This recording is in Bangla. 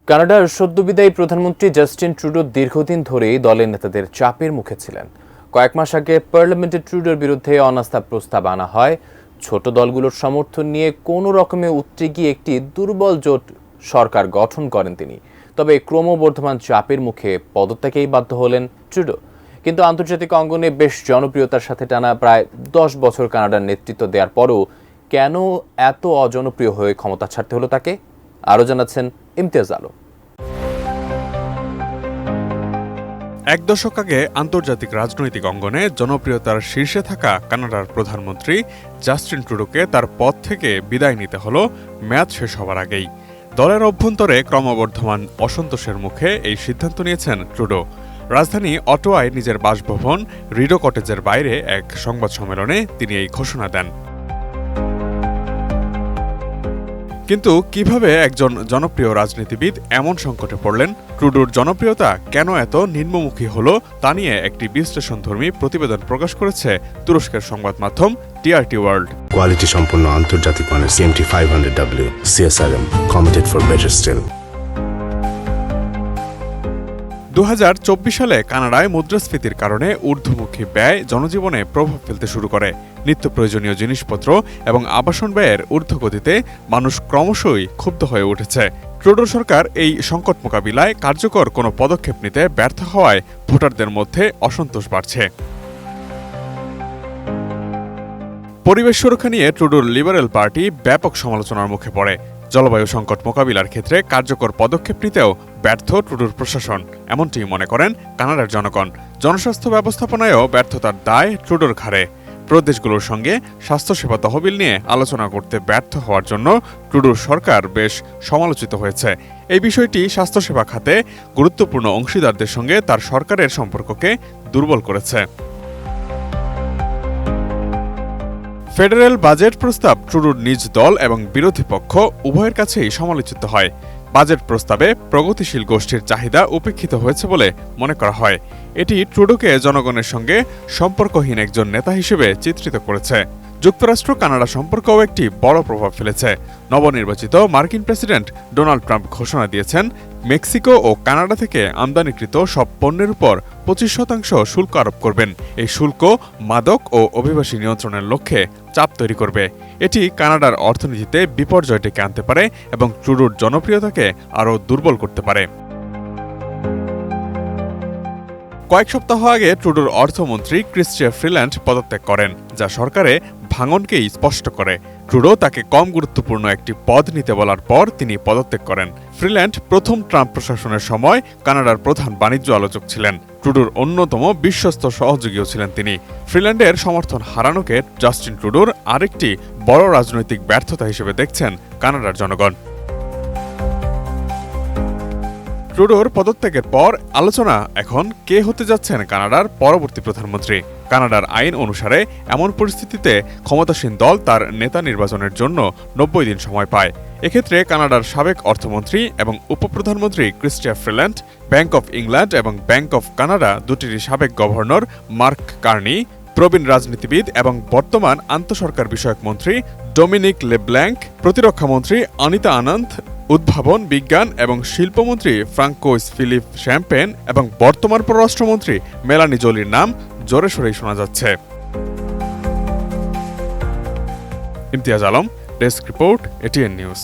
কানাডার সদ্যবিদায়ী প্রধানমন্ত্রী জাস্টিন ট্রুডো দীর্ঘদিন ধরেই দলের নেতাদের চাপের মুখে ছিলেন। কয়েক মাস আগে পার্লামেন্টে ট্রুডোর বিরুদ্ধে অনাস্থা প্রস্তাব আনা হয়। ছোট দলগুলোর সমর্থন নিয়ে কোনো রকমে উতরে গিয়ে একটি দুর্বল জোট সরকার গঠন করেন তিনি। তবে ক্রমবর্ধমান চাপের মুখে পদত্যাগেই বাধ্য হলেন ট্রুডো। কিন্তু আন্তর্জাতিক অঙ্গনে বেশ জনপ্রিয়তার সাথে টানা প্রায় 10 বছর কানাডার নেতৃত্ব দেওয়ার পরও কেন এত অজনপ্রিয় হয়ে ক্ষমতা ছাড়তে হলো তাকে? আরও জানাচ্ছেন ইমতিয়াজ আলম। এক দশক আগে আন্তর্জাতিক রাজনৈতিক অঙ্গনে জনপ্রিয়তার শীর্ষে থাকা কানাডার প্রধানমন্ত্রী জাস্টিন ট্রুডোকে তার পদ থেকে বিদায় নিতে হলো মেয়াদ শেষ হওয়ার আগেই। দলের অভ্যন্তরে ক্রমবর্ধমান অসন্তোষের মুখে এই সিদ্ধান্ত নিয়েছেন ট্রুডো। রাজধানী অটোয়ায় নিজের বাসভবন রিডো কটেজের বাইরে এক সংবাদ সম্মেলনে তিনি এই ঘোষণা দেন। কিন্তু কিভাবে একজন জনপ্রিয় রাজনীতিবিদ এমন সংকটে পড়লেন? ট্রুডোর জনপ্রিয়তা কেন এত নিম্নমুখী হলো তা নিয়ে একটি বিশ্লেষণধর্মী প্রতিবেদন প্রকাশ করেছে তুরস্কের সংবাদ মাধ্যম টিআরটি ওয়ার্ল্ড। কোয়ালিটি সম্পন্ন আন্তর্জাতিক মানের CMT 500W CSRM committed for better still। 2024 সালে কানাডায় মুদ্রাস্ফীতির কারণে ঊর্ধ্বমুখী ব্যয় জনজীবনে প্রভাব ফেলতে শুরু করে। নিত্য প্রয়োজনীয় জিনিসপত্র এবং আবাসন ব্যয়ের ঊর্ধ্বগতিতে মানুষ ক্রমশই ক্ষুব্ধ হয়ে উঠেছে। ট্রুডো সরকার এই সংকট মোকাবিলায় কার্যকর কোনো পদক্ষেপ নিতে ব্যর্থ হওয়ায় ভোটারদের মধ্যে অসন্তোষ বাড়ছে। পরিবেশ সুরক্ষা নিয়ে ট্রুডোর লিবারেল পার্টি ব্যাপক সমালোচনার মুখে পড়ে। জলবায়ু সংকট মোকাবিলার ক্ষেত্রে কার্যকর পদক্ষেপ নিতেও ব্যর্থ ট্রুডোর প্রশাসন, এমনটি মনে করেন কানাডার জনগণ। জনস্বাস্থ্য ব্যবস্থাপনায়ও ব্যর্থতার দায় ট্রুডোর ঘাড়ে। প্রদেশগুলোর সঙ্গে স্বাস্থ্যসেবা তহবিল নিয়ে আলোচনা করতে ব্যর্থ হওয়ার জন্য ট্রুডোর সরকার বেশ সমালোচিত হয়েছে। এই বিষয়টি স্বাস্থ্যসেবা খাতে গুরুত্বপূর্ণ অংশীদারদের সঙ্গে তার সরকারের সম্পর্ককে দুর্বল করেছে। ফেডারেল বাজেট প্রস্তাব ট্রুডোর নিজ দল এবং বিরোধী পক্ষ উভয়ের কাছেই সমালোচিত হয়। বাজেট প্রস্তাবে প্রগতিশীল গোষ্ঠীর চাহিদা উপেক্ষিত হয়েছে বলে মনে করা হয়। এটি ট্রুডোকে জনগণের সঙ্গে সম্পর্কহীন একজন নেতা হিসেবে চিত্রিত করেছে। যুক্তরাষ্ট্র কানাডা সম্পর্কেও একটি বড় প্রভাব ফেলেছে। নবনির্বাচিত মার্কিন প্রেসিডেন্ট ডোনাল্ড ট্রাম্প ঘোষণা দিয়েছেন মেক্সিকো ও কানাডা থেকে আমদানিকৃত সব পণ্যের উপর 25% শুল্ক আরোপ করবেন। এই শুল্ক মাদক ও অভিবাসী নিয়ন্ত্রণের লক্ষ্যে চাপ তৈরি করবে। এটি কানাডার অর্থনীতিতে বিপর্যয় ডেকে আনতে পারে এবং ট্রুডোর জনপ্রিয়তাকে আরও দুর্বল করতে পারে। কয়েক সপ্তাহ আগে ট্রুডোর অর্থমন্ত্রী ক্রিস্টিয়া ফ্রিল্যান্ড পদত্যাগ করেন, যা সরকারে ভাঙনকেই স্পষ্ট করে। ট্রুডো তাকে কম গুরুত্বপূর্ণ একটি পদ নিতে বলার পর তিনি পদত্যাগ করেন। ফ্রিল্যান্ড প্রথম ট্রাম্প প্রশাসনের সময় কানাডার প্রধান বাণিজ্য আলোচক ছিলেন। ট্রুডোর অন্যতম বিশ্বস্ত সহযোগীও ছিলেন তিনি। ফ্রিল্যান্ডের সমর্থন হারানোকে জাস্টিন ট্রুডোর আরেকটি বড় রাজনৈতিক ব্যর্থতা হিসেবে দেখছেন কানাডার জনগণ। ট্রুডোর পদত্যাগের পর আলোচনা এখন কে হতে যাচ্ছেন কানাডার পরবর্তী প্রধানমন্ত্রী। কানাডার আইন অনুসারে এমন পরিস্থিতিতে ক্ষমতাসীন দল তার নেতা নির্বাচনের জন্য 90 দিন সময় পায়। এক্ষেত্রে কানাডার সাবেক অর্থমন্ত্রী এবং উপপ্রধানমন্ত্রী Chrystia Freeland, Bank of England এবং ব্যাংক অফ কানাডা দুটিরই সাবেক গভর্নর মার্ক কার্নি, প্রবীণ রাজনীতিবিদ এবং বর্তমান আন্তঃসরকার বিষয়ক মন্ত্রী ডোমিনিক লেব্ল্যাঙ্ক, প্রতিরক্ষামন্ত্রী অনিতা আনন্দ, উদ্ভাবন, বিজ্ঞান এবং শিল্পমন্ত্রী ফ্রাঙ্কোইস ফিলিপ শ্যাম্পেন এবং বর্তমান পররাষ্ট্রমন্ত্রী মেলানি জোলির নাম জোরে সোরেই শোনা যাচ্ছে। Imtiaz Alam, desk report, ATN news.